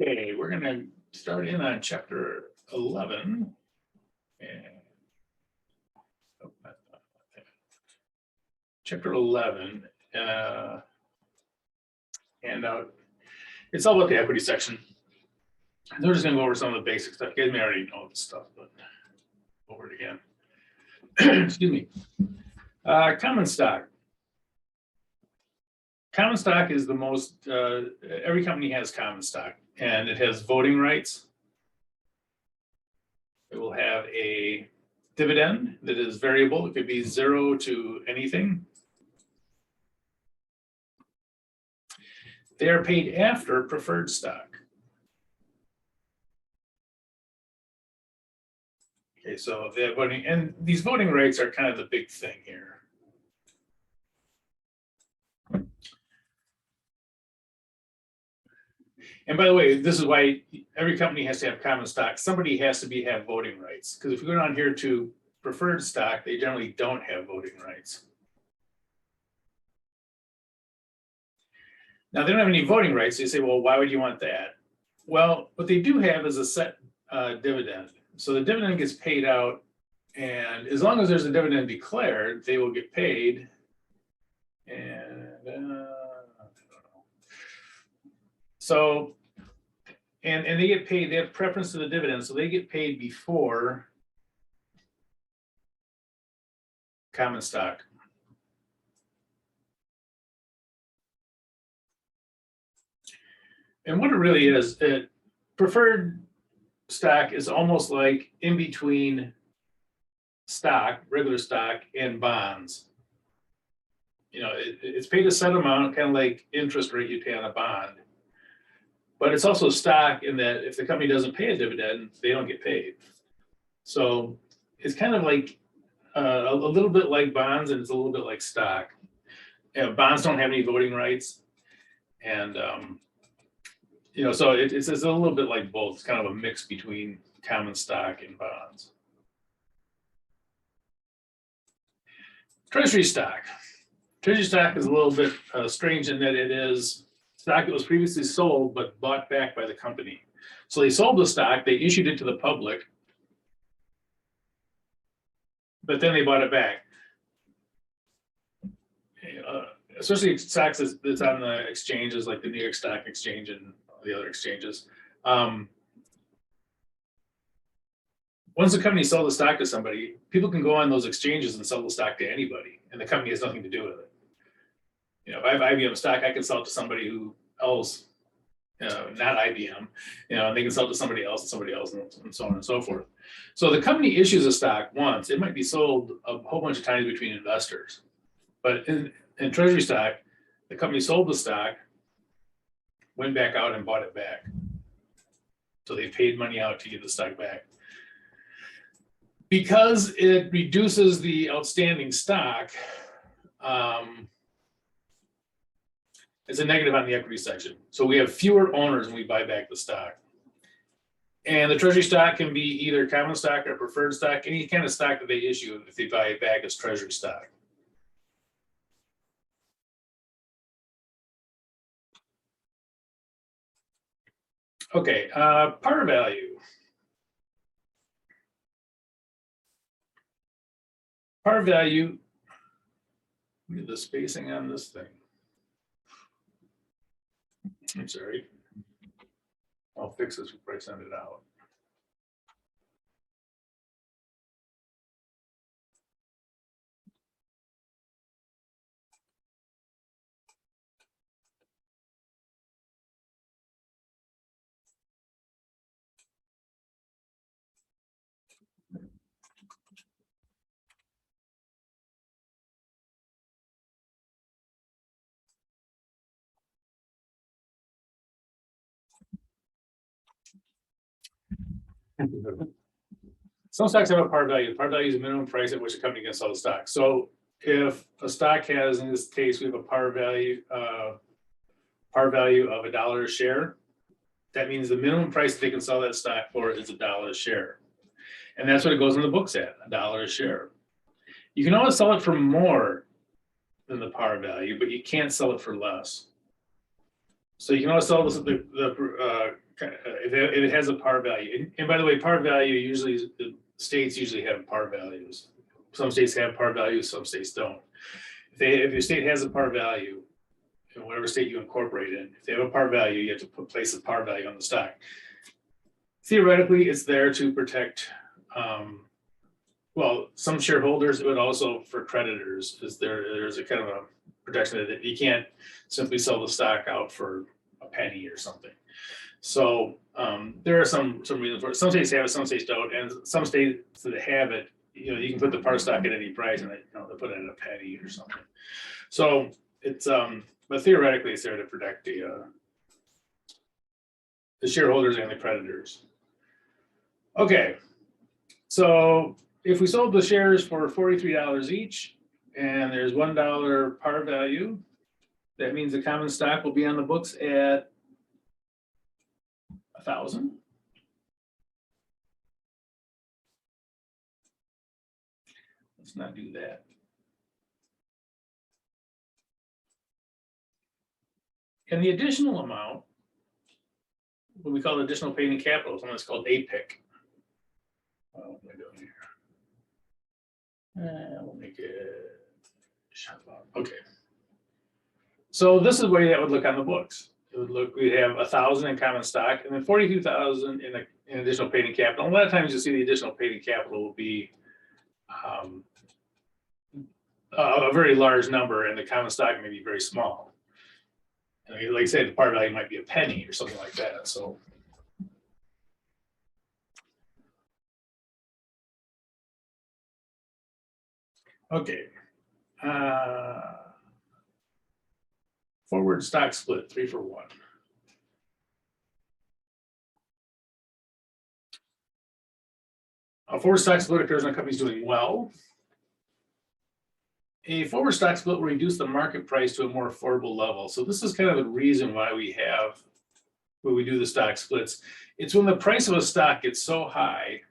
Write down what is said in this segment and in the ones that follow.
Okay, we're going to start in on chapter 11. And chapter 11, handout. It's all about the equity section. And they're just going to go over some of the basic stuff. You guys may already know this stuff, but over it again. Excuse me. Common stock. Common stock is the most, every company has common stock, and it has voting rights. It will have a dividend that is variable. It could be 0 to anything. They are paid after preferred stock. Okay, so they have voting, and these voting rights are kind of the big thing here. And by the way, this is why every company has to have common stock. Somebody has to have voting rights, because if you go down here to preferred stock, they generally don't have voting rights. Now, they don't have any voting rights. So you say, well, why would you want that? Well, what they do have is a set dividend. So the dividend gets paid out, and as long as there's a dividend declared, they will get paid. And so, and they get paid, they have preference to the dividend, so they get paid before common stock. And what it really is, preferred stock is almost like in between stock, regular stock, and bonds. You know, it's paid a set amount, kind of like interest rate you pay on a bond. But it's also stock in that if the company doesn't pay a dividend, they don't get paid. So it's kind of like a little bit like bonds, and it's a little bit like stock. You know, bonds don't have any voting rights, and you know, so it's a little bit like both. It's kind of a mix between common stock and bonds. Treasury stock. Treasury stock is a little bit strange in that it is stock that was previously sold but bought back by the company. So they sold the stock, they issued it to the public, but then they bought it back. Especially stocks that's on the exchanges like the New York Stock Exchange and the other exchanges. Once the company sells the stock to somebody, people can go on those exchanges and sell the stock to anybody, and the company has nothing to do with it. You know, if I have IBM stock, I can sell it to somebody who else, not IBM, you know, and they can sell it to somebody else, and so on and so forth. So the company issues a stock once, it might be sold a whole bunch of times between investors. But in treasury stock, the company sold the stock, went back out and bought it back. So they paid money out to get the stock back. Because it reduces the outstanding stock, it's a negative on the equity section. So we have fewer owners when we buy back the stock. And the treasury stock can be either common stock or preferred stock, any kind of stock that they issue if they buy it back as treasury stock. Okay, par value. Par value, look at the spacing on this thing. I'm sorry. I'll fix this before I send it out. Some stocks have a par value. The par value is the minimum price at which a company can sell the stock. So if a stock has, in this case, we have a par value of $1 a share, that means the minimum price they can sell that stock for is $1 a share. And that's what it goes in the books at, $1 a share. You can always sell it for more than the par value, but you can't sell it for less. So you can always sell the if it has a par value. And by the way, par value usually, the states usually have par values. Some states have par values, some states don't. If your state has a par value, in whatever state you incorporate in, if they have a par value, you have to place a par value on the stock. Theoretically, it's there to protect, well, some shareholders, but also for creditors, is there's a kind of a protection that you can't simply sell the stock out for a penny or something. So there are some reasons for it. Some states have it, some states don't, and some states that have it, you can put the par stock at any price, and they put it at a penny or something. So it's but theoretically, it's there to protect the shareholders and the creditors. Okay, so if we sold the shares for $43 each, and there's $1 par value, that means the common stock will be on the books at 1,000. Let's not do that. And the additional amount, what we call additional paid-in capital, something that's called APIC. What am I doing here? We'll make it shut up. Okay. So this is the way that would look on the books. It would look, we'd have 1,000 in common stock and then 42,000 in additional paid-in capital. And a lot of times you'll see the additional paid-in capital will be a very large number, and the common stock may be very small. Like I said, the par value might be a penny or something like that. So okay. Forward stock split, 3-for-1. A forward stock split occurs when a company is doing well. A forward stock split will reduce the market price to a more affordable level. So this is kind of the reason why we do the stock splits. It's when the price of a stock gets so high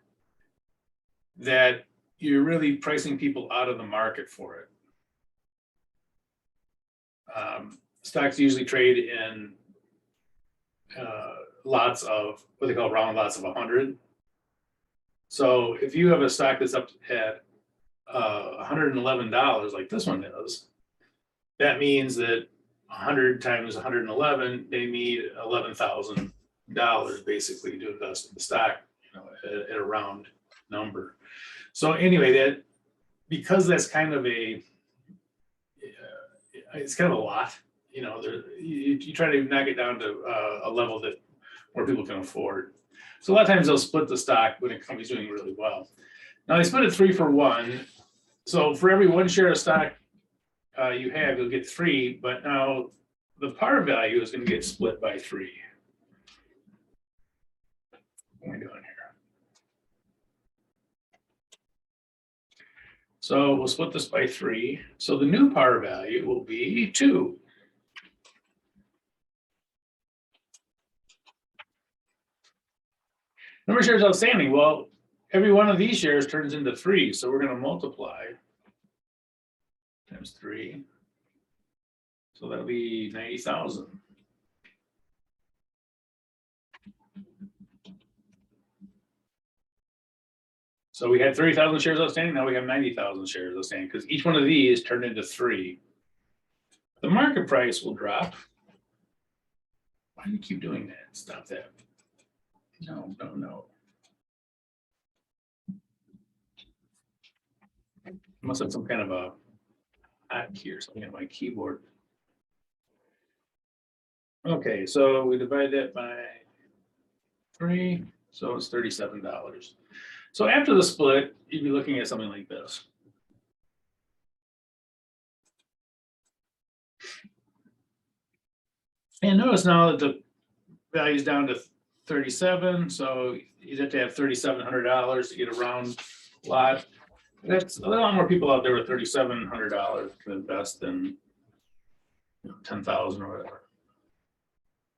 that you're really pricing people out of the market for it. Stocks usually trade in lots of what they call round lots of 100. So if you have a stock that's up at $111, like this one does, that means that 100 times 111, they need $11,000 basically to invest in the stock, at a round number. So anyway, that because that's kind of it's kind of a lot, you try to knock it down to a level that more people can afford. So a lot of times they'll split the stock when a company's doing really well. Now they split it 3-for-1. So for every 1 share of stock you have, you'll get 3, but now the par value is going to get split by 3. What am I doing here? So we'll split this by 3. So the new par value will be 2. Number of shares outstanding. Well, every one of these shares turns into 3. So we're going to multiply times 3. So that'll be 90,000. So we had 30,000 shares outstanding. Now we have 90,000 shares outstanding because each one of these turned into 3. The market price will drop. Why do you keep doing that? Stop that. No. I must have some kind of a hotkey or something on my keyboard. Okay, so we divide that by 3, so it's $37. So after the split, you'd be looking at something like this. And notice now that the value is down to 37, so you'd have to have $3,700 to get a round lot. That's a lot more people out there with $3,700 to invest than 10,000 or whatever.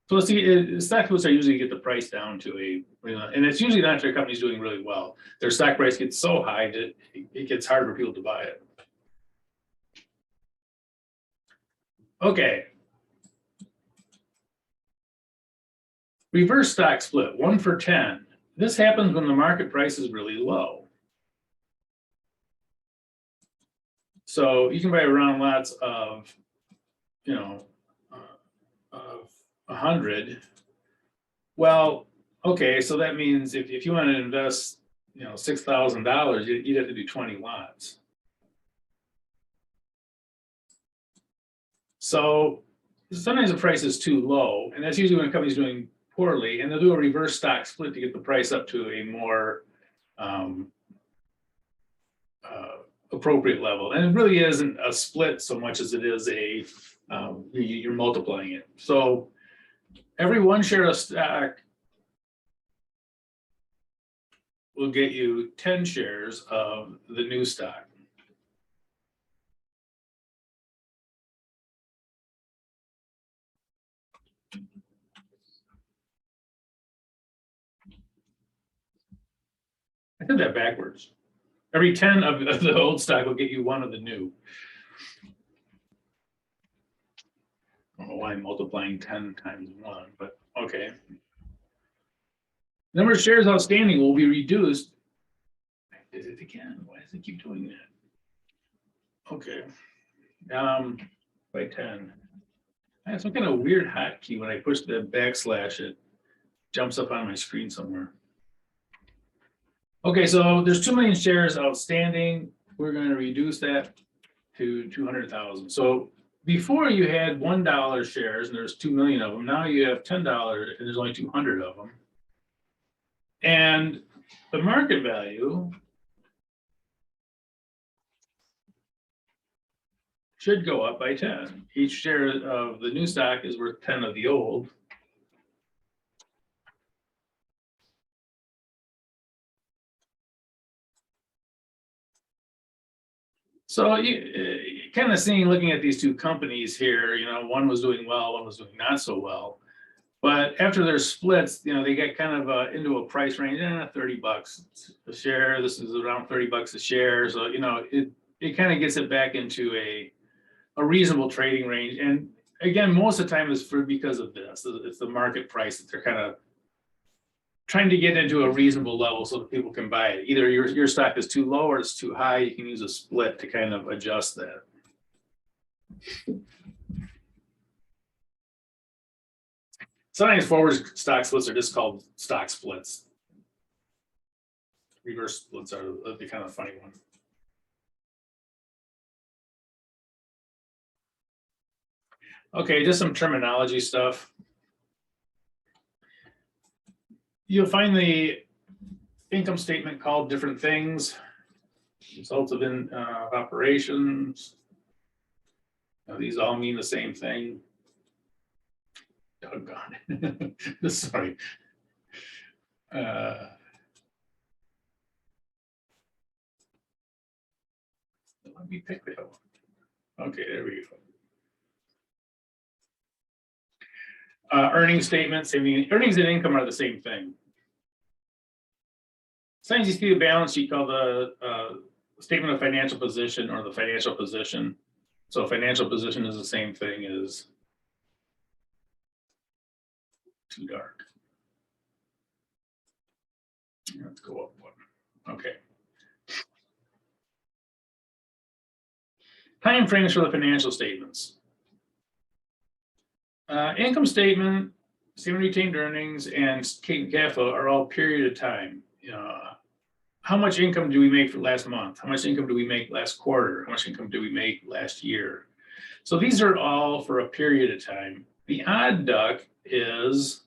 So let's see, stock splits are usually get the price down to and it's usually not after a company's doing really well. Their stock price gets so high that it gets hard for people to buy it. Okay. Reverse stock split, 1 for 10. This happens when the market price is really low. So you can buy round lots of, of 100. Well, okay, so that means if you want to invest, $6,000, you'd have to do 20 lots. So sometimes the price is too low, and that's usually when a company's doing poorly, and they'll do a reverse stock split to get the price up to a more appropriate level. And it really isn't a split so much as it is a you're multiplying it. So every 1 share of stock will get you 10 shares of the new stock. I did that backwards. Every 10 of the old stock will get you 1 of the new. I don't know why I'm multiplying 10 times 1, but okay. Number of shares outstanding will be reduced. I did it again. Why does it keep doing that? Okay. By 10. I have some kind of weird hotkey. When I push the backslash, it jumps up on my screen somewhere. Okay, so there's 2 million shares outstanding. We're going to reduce that to 200,000. So before you had $1 shares and there's 2 million of them. Now you have $10 and there's only 200 of them. And the market value should go up by 10. Each share of the new stock is worth 10 of the old. So you kind of seeing, looking at these 2 companies here, one was doing well, one was doing not so well. But after their splits, they get kind of into a price range, $30 a share. This is around $30 a share. So, it kind of gets it back into a reasonable trading range. And again, most of the time is because of this. It's the market price that they're kind of trying to get into a reasonable level so that people can buy it. Either your stock is too low or it's too high. You can use a split to kind of adjust that. Sometimes forward stock splits are just called stock splits. Reverse splits are the kind of funny one. Okay, just some terminology stuff. You'll find the income statement called different things. Results of operations. Now, these all mean the same thing. Doggone. Sorry. Let me pick that one. Okay, there we go. Earnings statements. I mean, earnings and income are the same thing. Sometimes you see a balance sheet called the statement of financial position or the financial position. So financial position is the same thing as too dark. Let's go up one. Okay. Time frames for the financial statements. Income statement, statement of retained earnings, and cash flow are all period of time. How much income do we make for last month? How much income do we make last quarter? How much income do we make last year? So these are all for a period of time. The odd duck is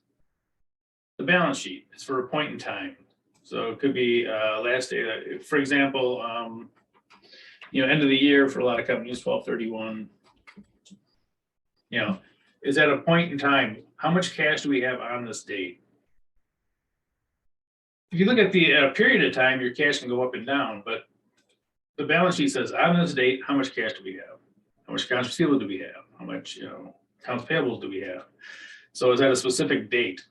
the balance sheet. It's for a point in time. So it could be last day. For example, end of the year for a lot of companies, 12/31. Is at a point in time. How much cash do we have on this date? If you look at the period of time, your cash can go up and down, but the balance sheet says on this date, how much cash do we have? How much accounts receivable do we have? How much accounts payable do we have? So is that a specific date?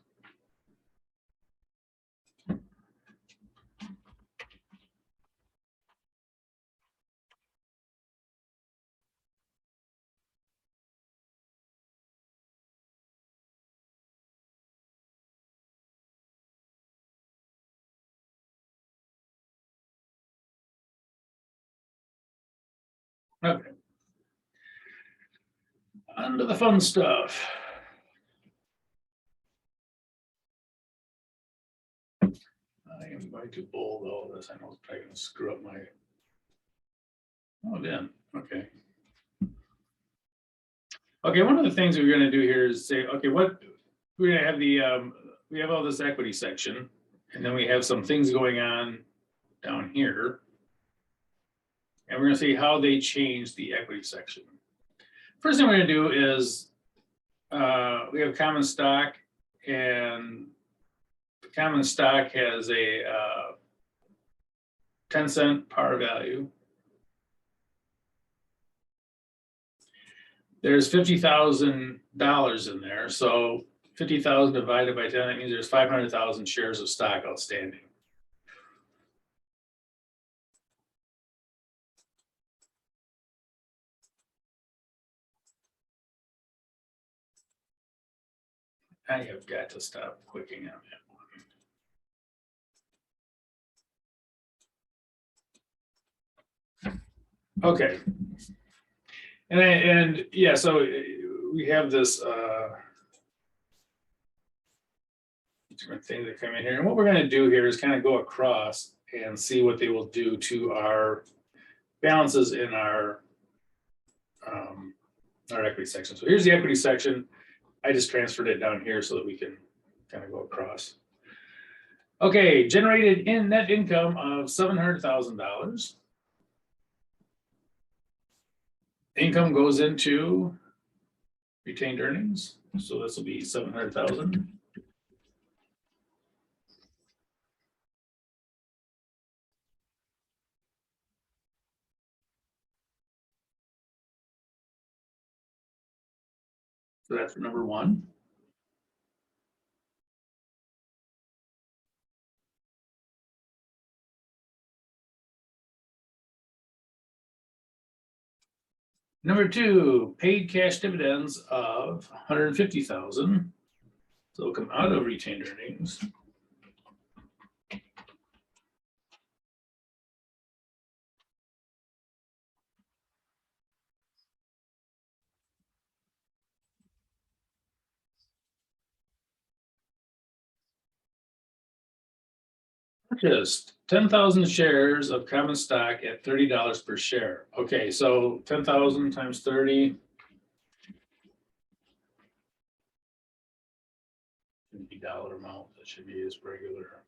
Okay. On to the fun stuff. I am going to bold all this. I know it's probably going to screw up my. Oh, then. Okay. Okay, one of the things we're going to do here is say, okay, what we're going to have we have all this equity section, and then we have some things going on down here. And we're going to see how they change the equity section. First thing we're going to do is we have common stock, and the common stock has a 10-cent par value. There's $50,000 in there. So 50,000 divided by 10, that means there's 500,000 shares of stock outstanding. I have got to stop clicking on that one. Okay. And yeah, so we have this different things that come in here. And what we're going to do here is kind of go across and see what they will do to our balances in our equity section. So here's the equity section. I just transferred it down here so that we can kind of go across. Okay, generated in net income of $700,000. Income goes into retained earnings. So this will be 700,000. So that's number one. Number two, paid cash dividends of 150,000. So it'll come out of retained earnings. Purchased 10,000 shares of common stock at $30 per share. Okay, so 10,000 times 30. Shouldn't be dollar amount, that should be as regular.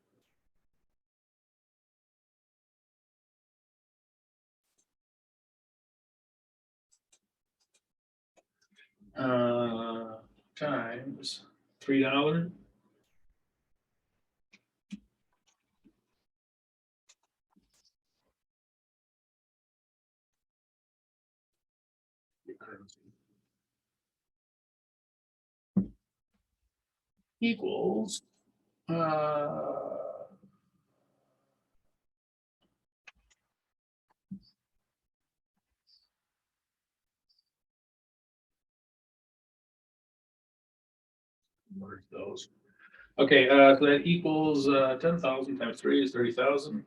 Times $3. Equals where's those? Okay, so that equals 10,000 times 3 is 30,000.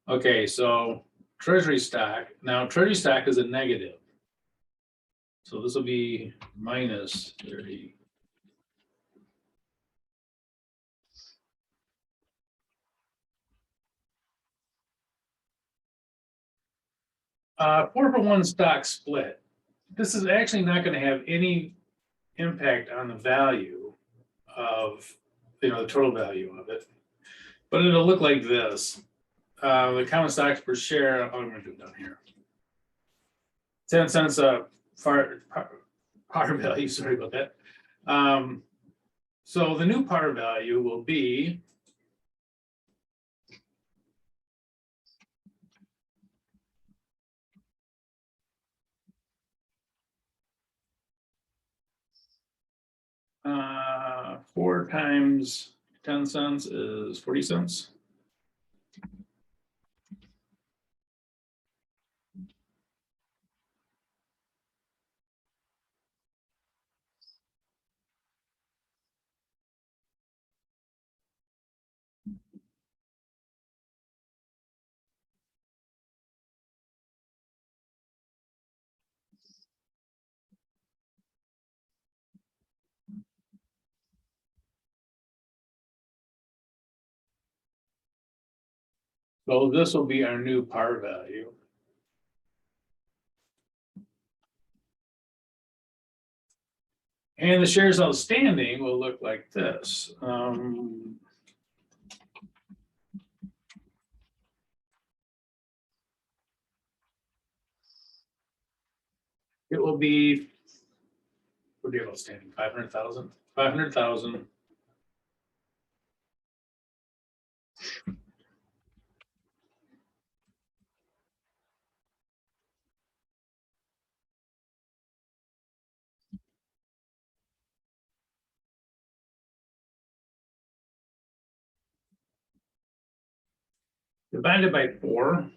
Okay, so treasury stock. Now, treasury stock is a negative. So this will be minus 30. Four for one stock split. This is actually not going to have any impact on the value of, the total value of it, but it'll look like this. The common stocks per share, I'm going to do it down here. 10 cents par value, sorry about that. So the new par value will be four times 10 cents is 40 cents. So this will be our new par value. And the shares outstanding will look like this. It will be, what do you have outstanding? 500,000? 500,000. Divided by 4.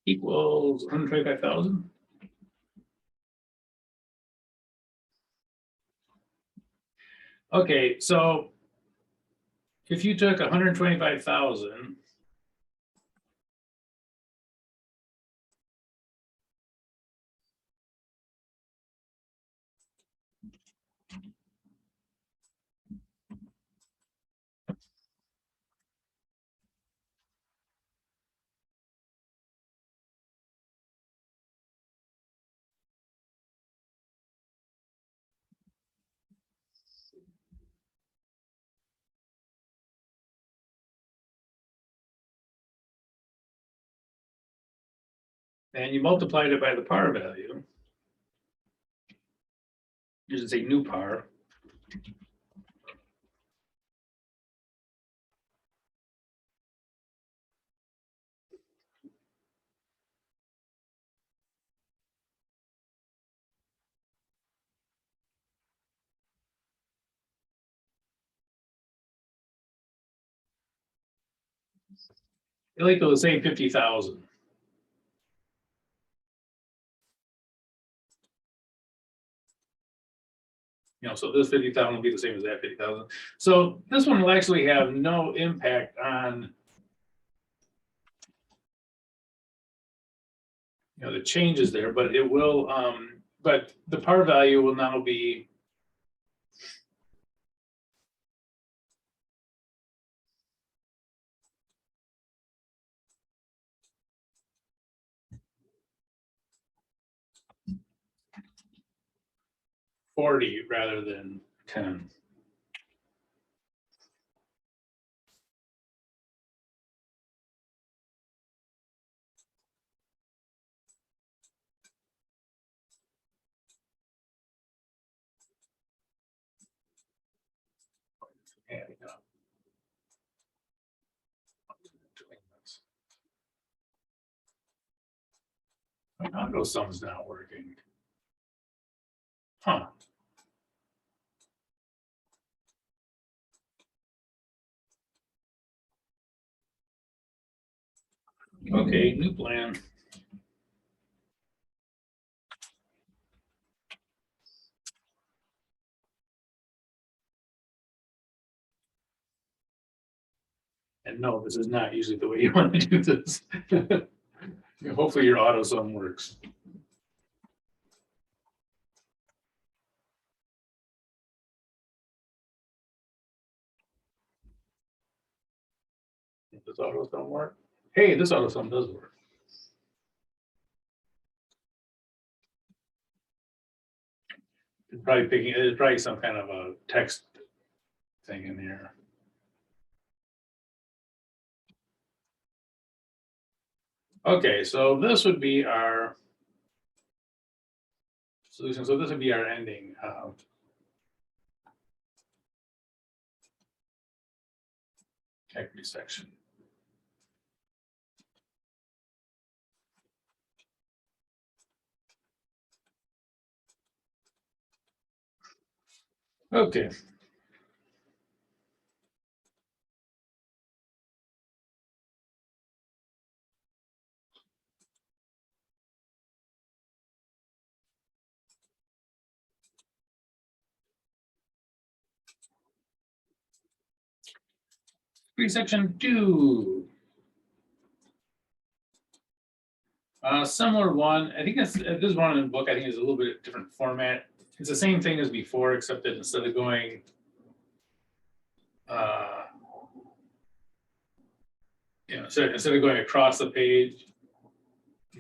Equals 125,000. Okay, so if you took 125,000 and you multiplied it by the par value, you should say new par. It'll equal the same 50,000. So this 50,000 will be the same as that 50,000. So this one will actually have no impact on the changes there, but it will, but the par value will now be $40 rather than $10. I know something's not working. Huh. Okay, new plan. And no, this is not usually the way you want to do this. Hopefully your AutoSum works. Does AutoSum work? Hey, this AutoSum does work. It's probably some kind of a text thing in here. Okay, so this would be our solution. So this would be our ending equity section. Okay. Section 2. Similar one. I think this one in the book. I think is a little bit different format. It's the same thing as before, except that instead of going so instead of going across the page,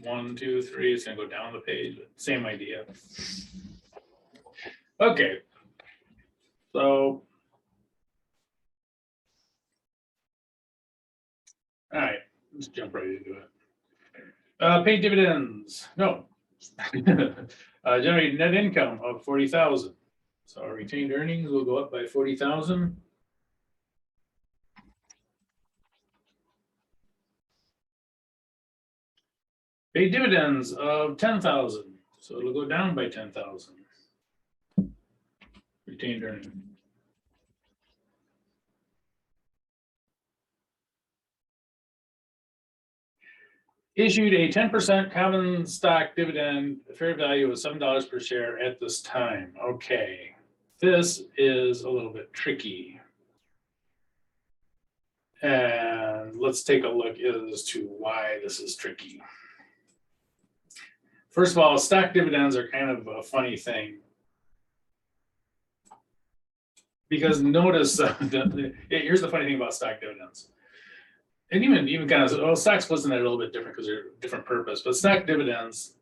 1, 2, 3, it's going to go down the page. But same idea. Okay. So, all right, let's jump right into it. Paid dividends. No. Generated net income of 40,000. So our retained earnings will go up by 40,000. Paid dividends of 10,000. So it'll go down by 10,000. Retained earnings. Issued a 10% common stock dividend, fair value of $7 per share at this time. Okay, this is a little bit tricky. And let's take a look as to why this is tricky. First of all, stock dividends are kind of a funny thing. Because notice, here's the funny thing about stock dividends. And even kind of, well, stock splits in that a little bit different because they're different purpose. But stock dividends,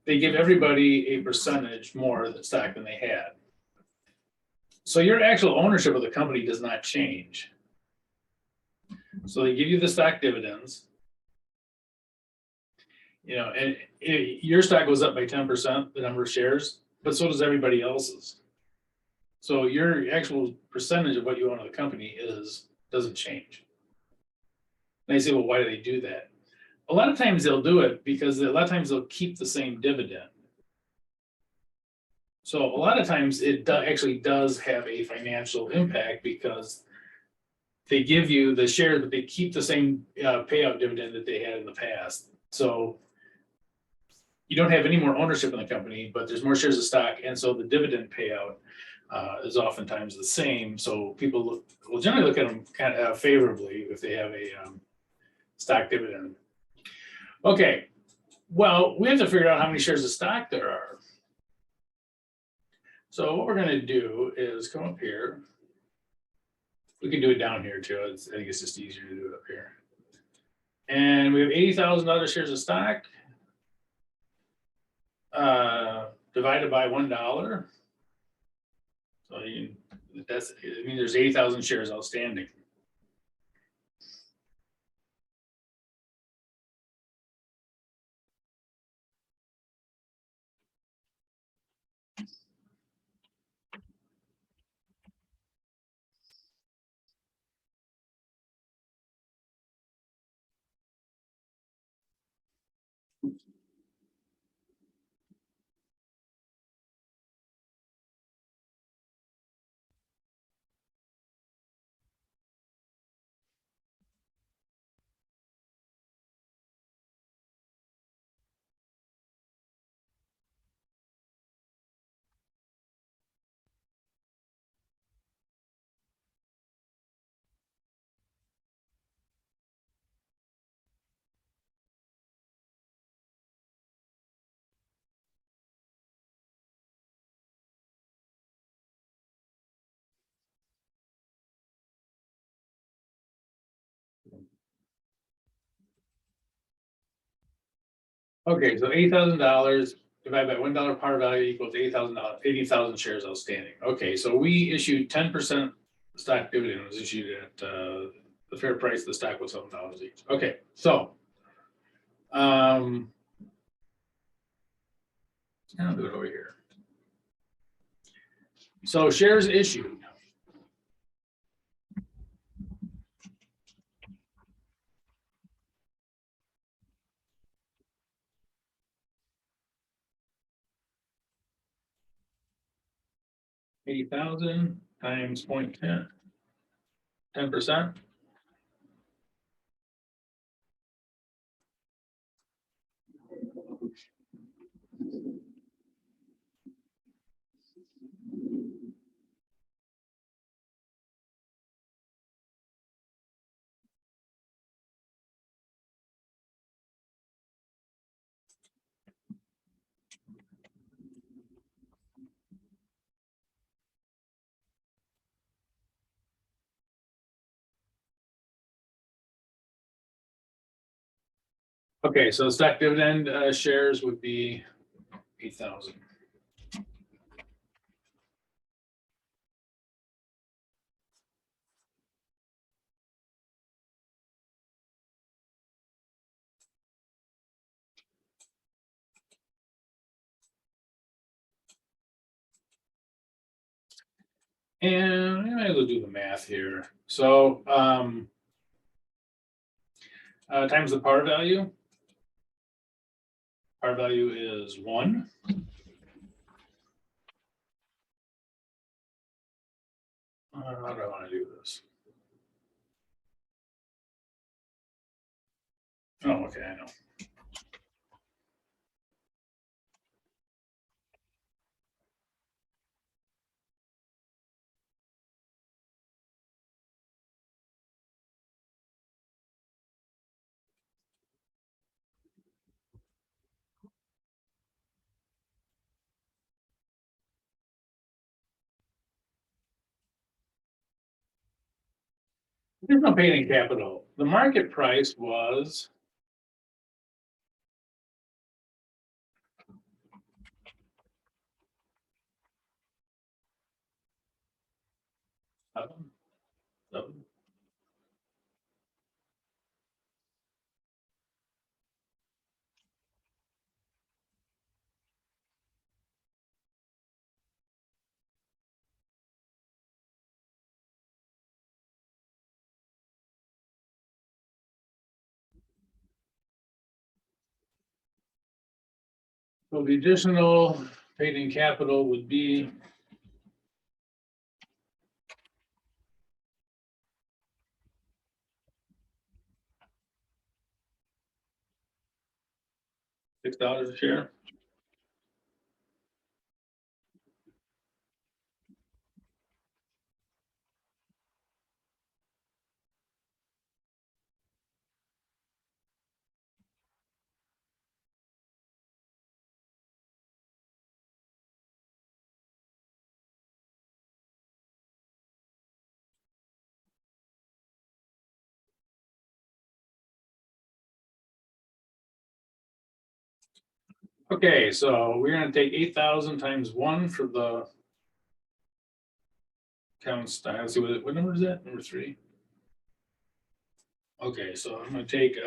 they give everybody a percentage more than stock than they had. So your actual ownership of the company does not change. So they give you the stock dividends, and your stock goes up by 10%, the number of shares, but so does everybody else's. So your actual percentage of what you own of the company doesn't change. And I say, well, why do they do that? A lot of times they'll do it because a lot of times they'll keep the same dividend. So a lot of times it actually does have a financial impact because they give you the shares, but they keep the same payout dividend that they had in the past. So you don't have any more ownership in the company, but there's more shares of stock. And so the dividend payout is oftentimes the same. So people will generally look at them kind of favorably if they have a stock dividend. Okay, well, we have to figure out how many shares of stock there are. So what we're going to do is come up here. We can do it down here too. I think it's just easier to do it up here. And we have 80,000 other shares of stock divided by $1. So I mean, there's 80,000 shares outstanding. Okay, so $80,000 divided by $1 par value equals $80,000, 80,000 shares outstanding. Okay, so we issued 10% stock dividend was issued at the fair price of the stock was $7 each. Okay, so I'll do it over here. So shares issued. $80,000 times 0.10, 10%. Okay, so stock dividend shares would be 8,000. And I might as well do the math here. So times the par value. Par value is 1. How do I want to do this? Oh, okay, I know. There's no paid in capital. The market price was seven. So the additional paid in capital would be $6 a share. Okay, so we're gonna take 8,000 times 1 for the common stock. Let's see what number is that? Number 3. Okay, so I'm gonna take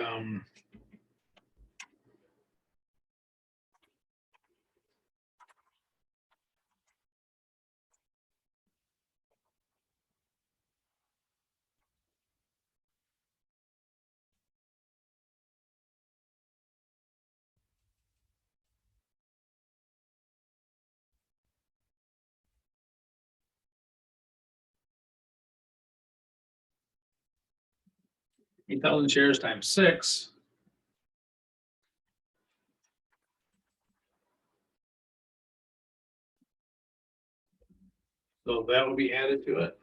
8,000 shares times 6. So that will be added to it.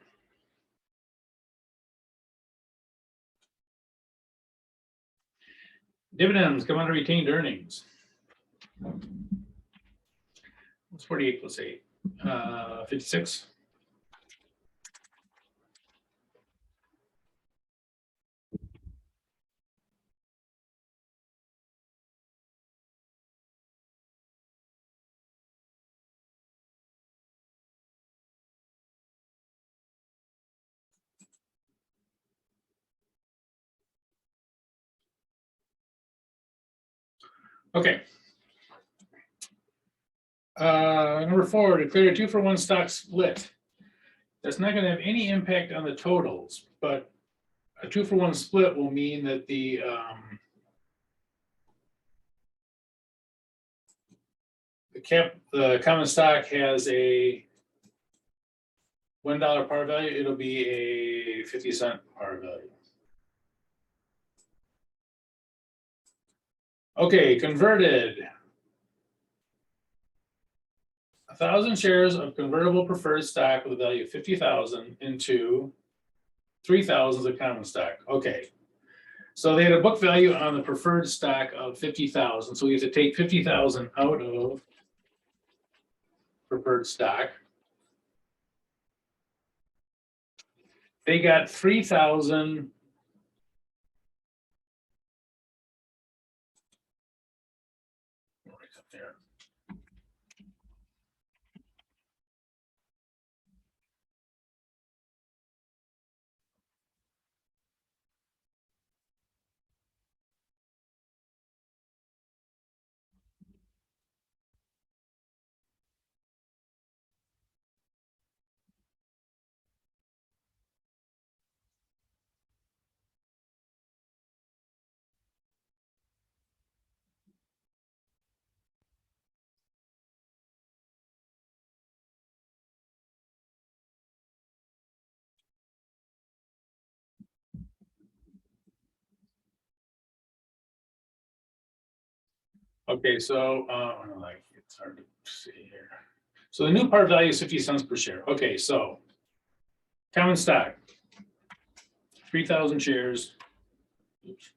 Dividends come under retained earnings. What's 48 plus 8? 56. Okay. Number 4, declare a 2-for-1 stock split. That's not going to have any impact on the totals, but a 2-for-1 split will mean that the common stock has a $1 par value. It'll be a 50-cent par value. Okay, converted. 1,000 shares of convertible preferred stock with a value of 50,000 into 3,000 of common stock. Okay. So they had a book value on the preferred stock of 50,000. So we have to take 50,000 out of preferred stock. They got 3,000 Okay, so, like, it's hard to see here. So the new par value is 50 cents per share. Okay, so common stock, 3,000 shares. Oops.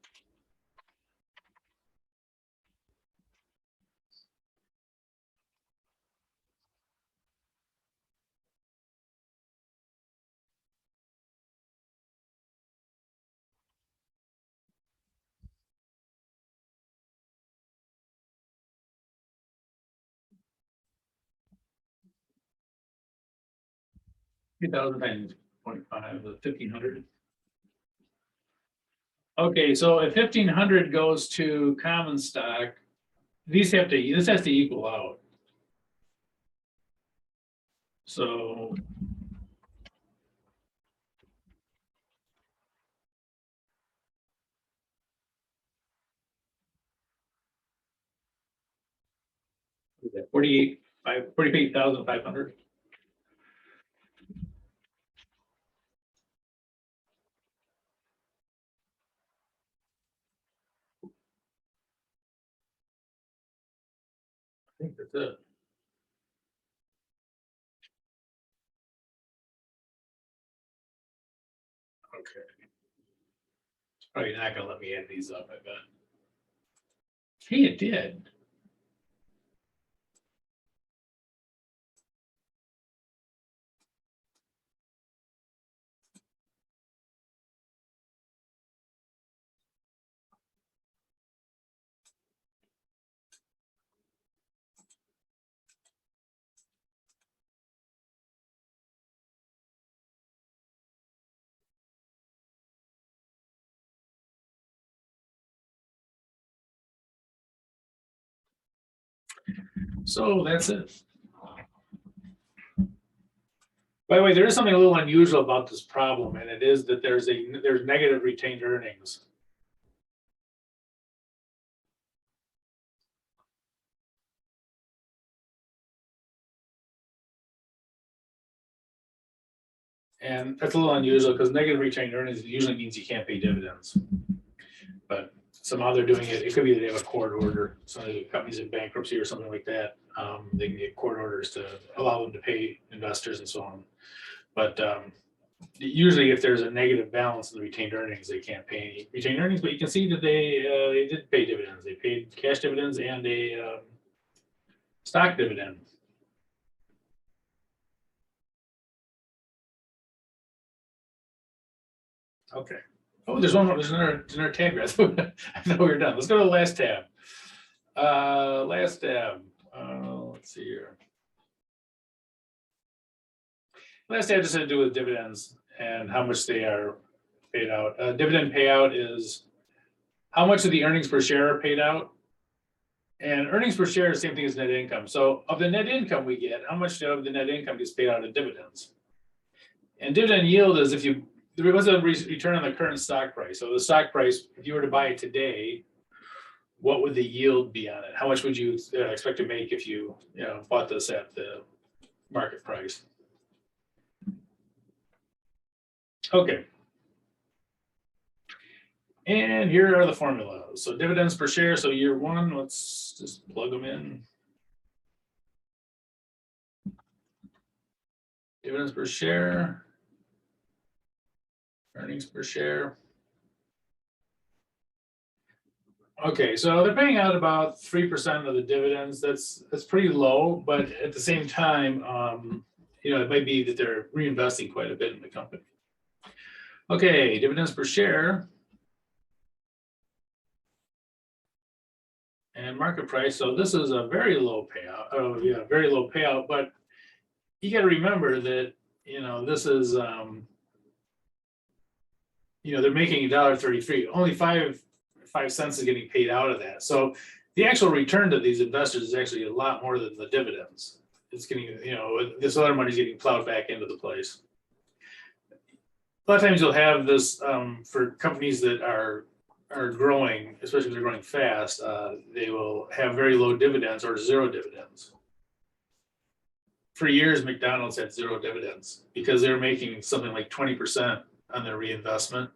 $3,000 times 0.5, 1,500. Okay, so if 1,500 goes to common stock, this has to equal out. So what is that, 48,500. I think that's it. Okay. It's probably not gonna let me add these up, I bet. Hey, it did. So that's it. By the way, there is something a little unusual about this problem, and it is that there's negative retained earnings. And that's a little unusual because negative retained earnings usually means you can't pay dividends. But somehow they're doing it. It could be that they have a court order. Some of the companies in bankruptcy or something like that. They can get court orders to allow them to pay investors and so on. But usually if there's a negative balance in the retained earnings, they can't pay any retained earnings. But you can see that they did pay dividends. They paid cash dividends and a stock dividend. Okay. Oh, there's one more. There's another tab here. I know we're done. Let's go to the last tab. Last tab. Let's see here. Last tab just had to do with dividends and how much they are paid out. Dividend payout is how much of the earnings per share are paid out. And earnings per share is the same thing as net income. So of the net income we get, how much of the net income gets paid out in dividends? And dividend yield is if you, there was a return on the current stock price. So the stock price, if you were to buy it today, what would the yield be on it? How much would you expect to make if you bought this at the market price? Okay. And here are the formulas. So dividends per share. So year one, let's just plug them in. Dividends per share. Earnings per share. Okay, so they're paying out about 3% of the dividends. That's pretty low, but at the same time, it might be that they're reinvesting quite a bit in the company. Okay, dividends per share. And market price. So this is a very low payout. Oh, yeah, very low payout. But you got to remember that this is they're making $1.33. Only 5 cents is getting paid out of that. So the actual return to these investors is actually a lot more than the dividends. It's getting this other money is getting plowed back into the place. A lot of times you'll have this for companies that are growing, especially if they're growing fast, they will have very low dividends or zero dividends. For years, McDonald's had zero dividends because they're making something like 20% on their reinvestment.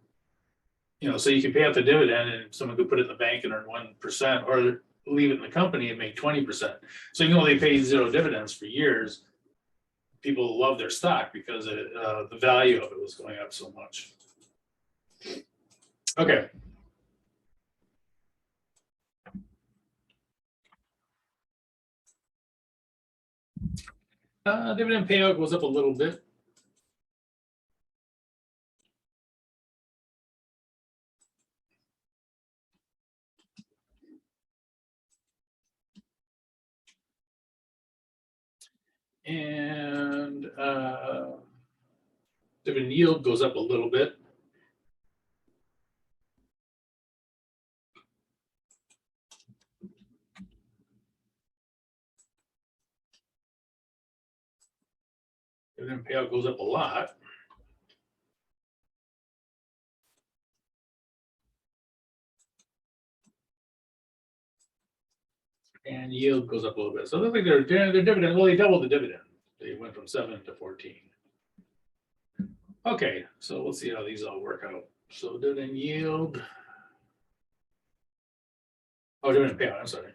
So you can pay out the dividend and someone could put it in the bank and earn 1%, or leave it in the company and make 20%. So even though they pay 0 dividends for years, people love their stock because the value of it was going up so much. Okay. Dividend payout goes up a little bit. And dividend yield goes up a little bit. Dividend payout goes up a lot. And yield goes up a little bit. So it looks like their dividend, well, they doubled the dividend. They went from 7 to 14. Okay, so let's see how these all work out. So dividend yield. Oh, dividend payout, I'm sorry.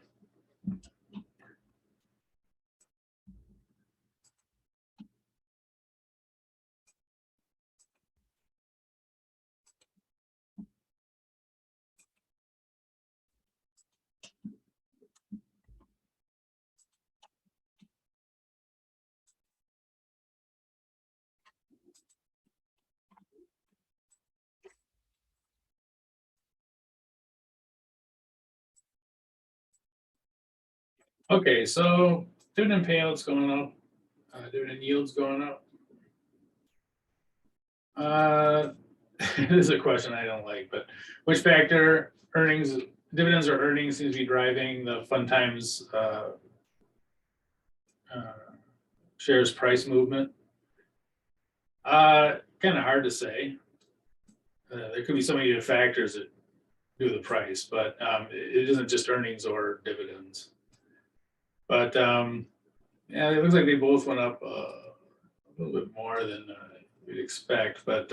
Okay, so dividend payout's going up, dividend yield's going up. This is a question I don't like, but which factor, dividends or earnings, seems to be driving the fund times shares price movement? Kind of hard to say. There could be so many factors that do the price, but it isn't just earnings or dividends. But yeah, it looks like they both went up a little bit more than you'd expect. But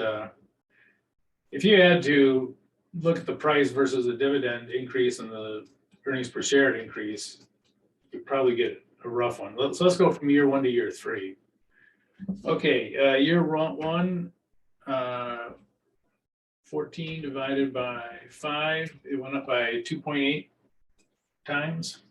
if you had to look at the price versus the dividend increase and the earnings per share increase, you'd probably get a rough one. So let's go from year 1 to year 3. Okay, year 1, 14 divided by 5, it went up by 2.8 times.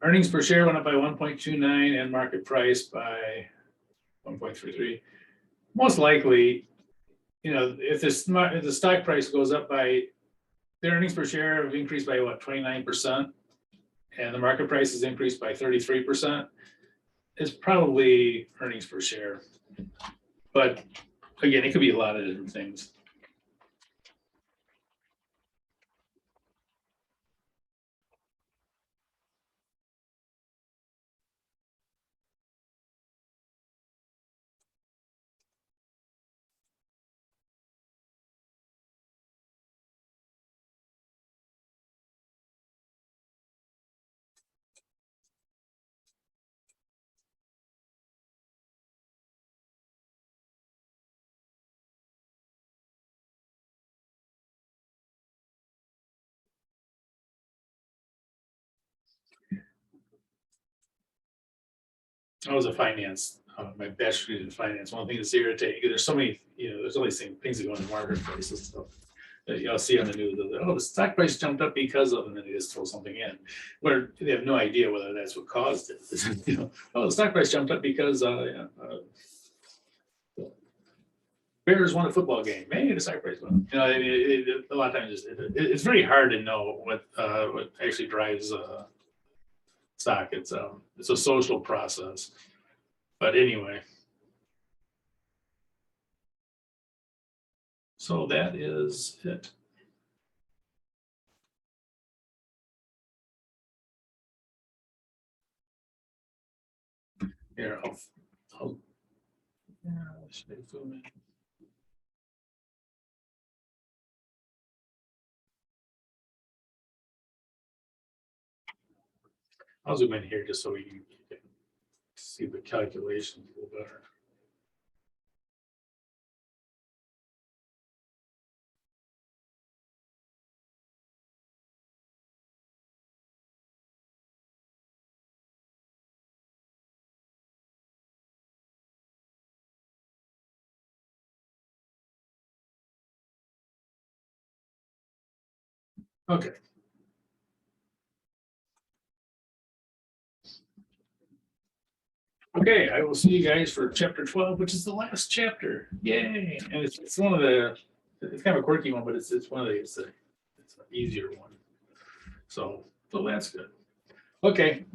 Earnings per share went up by 1.29 and market price by 1.33. Most likely, if the stock price goes up by, the earnings per share have increased by what, 29%, and the market price has increased by 33%, it's probably earnings per share. But again, it could be a lot of different things. I was a finance, my bachelor's degree in finance. One thing that's irritating, there's so many, there's always things that go in the marketplace and stuff that you'll see on the news. Oh, the stock price jumped up because of, and then they just throw something in, where they have no idea whether that's what caused it. Oh, the stock price jumped up because Bears won a football game. Maybe the stock price won. A lot of times it's very hard to know what actually drives stock. It's a social process. But anyway, so that is it. Here, should I zoom in? I'll zoom in here just so we can see the calculations a little better. Okay. Okay, I will see you guys for chapter 12, which is the last chapter. Yay! And it's one of the, it's kind of a quirky one, but it's one of the, it's an easier one. So that's good. Okay,